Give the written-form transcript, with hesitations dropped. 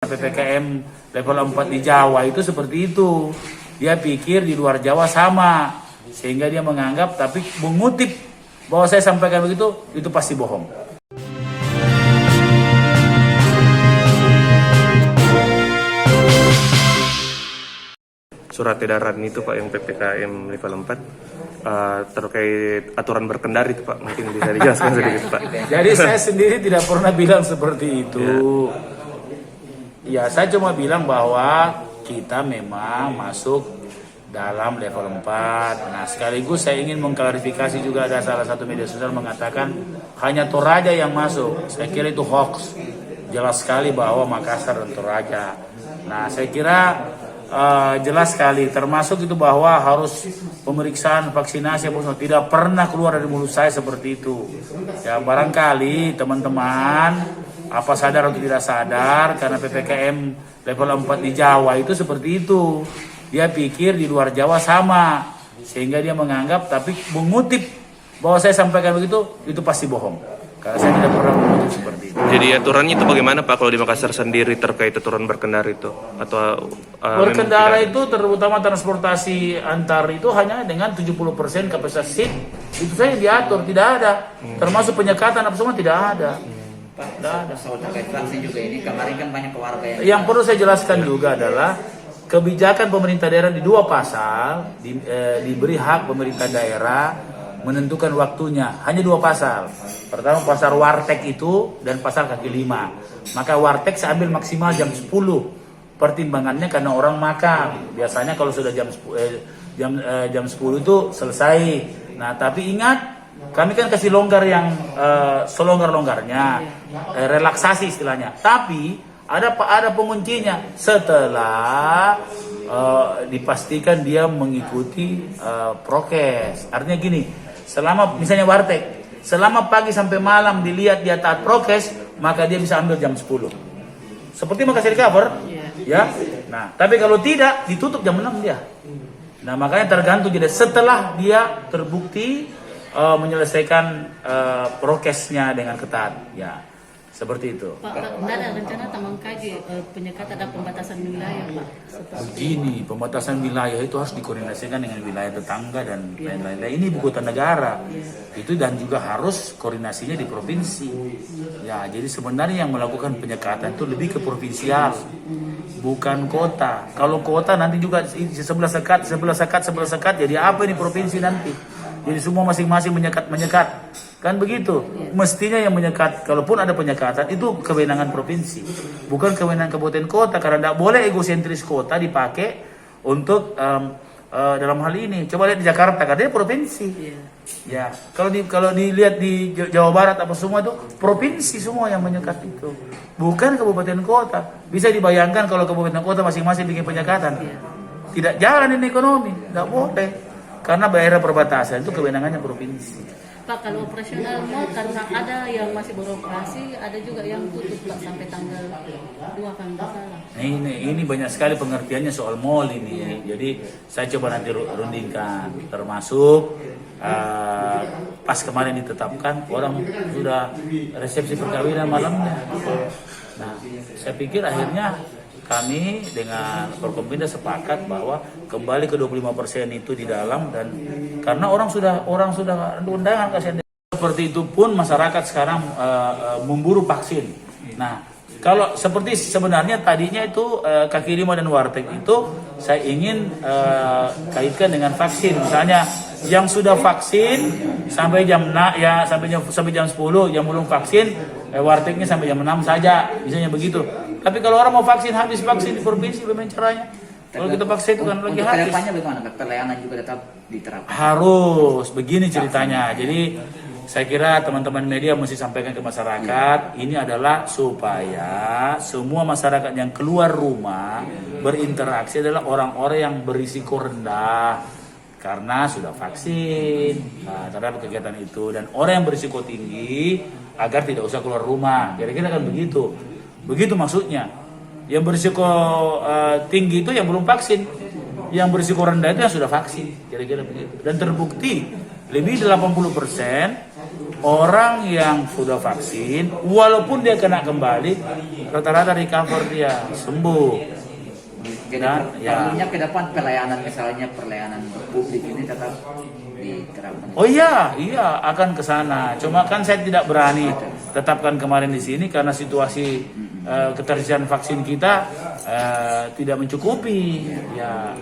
PPKM level 4 di Jawa itu seperti itu. Dia pikir di luar Jawa sama, sehingga dia menganggap, tapi mengutip bahwa saya sampaikan begitu, itu pasti bohong. Surat edaran itu Pak yang PPKM level 4 terkait aturan berkendara itu Pak, mungkin bisa dijelaskan sedikit Pak. Jadi saya sendiri tidak pernah bilang seperti itu. Ya, saya cuma bilang bahwa kita memang masuk dalam level 4. Nah, sekaligus saya ingin mengklarifikasi juga, ada salah satu media sosial mengatakan hanya Toraja yang masuk. Saya kira itu hoax. Jelas sekali bahwa Makassar dan Toraja. Nah, saya kira jelas sekali, termasuk itu bahwa harus pemeriksaan vaksinasi, tidak pernah keluar dari mulut saya seperti itu. Ya, barangkali teman-teman apa sadar atau tidak sadar, karena PPKM level 4 di Jawa itu seperti itu. Dia pikir di luar Jawa sama, sehingga dia menganggap, tapi mengutip bahwa saya sampaikan begitu, itu pasti bohong. Karena saya tidak pernah mengutip seperti itu. Jadi aturannya itu bagaimana Pak kalau di Makassar sendiri terkait aturan berkendara itu? Atau berkendara itu terutama transportasi antar itu hanya dengan 70% kapasitas seat. Itu saja diatur, tidak ada. Termasuk penyekatan apa semua tidak ada. Tidak ada. Soal terkait vaksin juga ini, kemarin kan banyak keluarga yang perlu saya jelaskan juga adalah kebijakan pemerintah daerah di dua pasal, diberi hak pemerintah daerah menentukan waktunya, hanya dua pasal. Pertama pasal wartek itu dan pasal kaki 5. Maka wartek saya ambil maksimal jam 10. Pertimbangannya karena orang makan. Biasanya kalau sudah jam 10 itu selesai. Nah, tapi ingat, kami kan kasih longgar yang selonggar-longgarnya, relaksasi istilahnya. Tapi ada penguncinya setelah dipastikan dia mengikuti prokes. Artinya gini, selama misalnya warteg, selama pagi sampai malam dilihat dia taat prokes, maka dia bisa ambil jam 10. Seperti Makassar Cover, ya. Nah, tapi kalau tidak, ditutup jam 6 dia. Nah, makanya tergantung, jadi setelah dia terbukti menyelesaikan prokesnya dengan ketat, ya. Seperti itu. Pak, tidak ada rencana mengkaji penyekatan dan pembatasan wilayah, Pak? Begini, pembatasan wilayah itu harus dikoordinasikan dengan wilayah tetangga dan lain-lain. Ini ibu kota negara, itu dan juga harus koordinasinya di provinsi. Ya, jadi sebenarnya yang melakukan penyekatan itu lebih ke provinsial, bukan kota. Kalau kota nanti juga sebelah sekat, jadi apa ini provinsi nanti? Jadi semua masing-masing menyekat. Kan begitu. Mestinya yang menyekat, kalaupun ada penyekatan, itu kewenangan provinsi, bukan kewenangan kabupaten kota, karena tidak boleh egosentris kota dipakai untuk dalam hal ini. Coba lihat di Jakarta, karena dia provinsi. Ya, kalau dilihat di Jawa Barat apa semua itu provinsi semua yang menyekat itu, bukan kabupaten kota. Bisa dibayangkan kalau kabupaten kota masing-masing bikin penyekatan, tidak jalan ini ekonomi, tidak boleh. Karena daerah perbatasan itu kewenangannya provinsi. Pak, kalau operasional mall karena ada yang masih beroperasi, ada juga yang tutup Pak sampai tanggal 2 kan nggak salah. Ini banyak sekali pengertiannya soal mall ini. Jadi saya coba nanti rundingkan, termasuk pas kemarin ditetapkan orang sudah resepsi perkawinan malamnya. Nah, saya pikir akhirnya kami dengan Forkompinda sepakat bahwa kembali ke 25% itu di dalam, dan karena orang sudah undangan kasihan. Seperti itu pun masyarakat sekarang memburu vaksin. Nah, kalau seperti sebenarnya tadinya itu kaki 5 dan warteg itu saya ingin kaitkan dengan vaksin. Misalnya yang sudah vaksin sampai jam sampai jam 10, yang belum vaksin wartegnya sampai jam 6 saja, misalnya begitu. Tapi kalau orang mau vaksin, habis vaksin di provinsi, bagaimana caranya? Kalau kita vaksin itu kan lagi habis. Untuk kedepannya bagaimana? Pelayanan juga tetap diterapkan? Harus, begini ceritanya. Jadi saya kira teman-teman media mesti sampaikan ke masyarakat, ini adalah supaya semua masyarakat yang keluar rumah berinteraksi adalah orang-orang yang berisiko rendah karena sudah vaksin terhadap kegiatan itu, dan orang yang berisiko tinggi agar tidak usah keluar rumah. Kira-kira kan begitu. Begitu maksudnya. Yang berisiko tinggi itu yang belum vaksin, yang berisiko rendah itu yang sudah vaksin. Kira-kira begitu. Dan terbukti lebih 80% orang yang sudah vaksin, walaupun dia kena kembali, rata-rata recover dia, sembuh. Jadi Dan, ya. perlunya ke depan pelayanan misalnya pelayanan publik ini tetap diterapkan. Oh iya, akan ke sana. Cuma kan saya tidak berani tetapkan kemarin di sini karena situasi ketersediaan vaksin kita tidak mencukupi. Ya,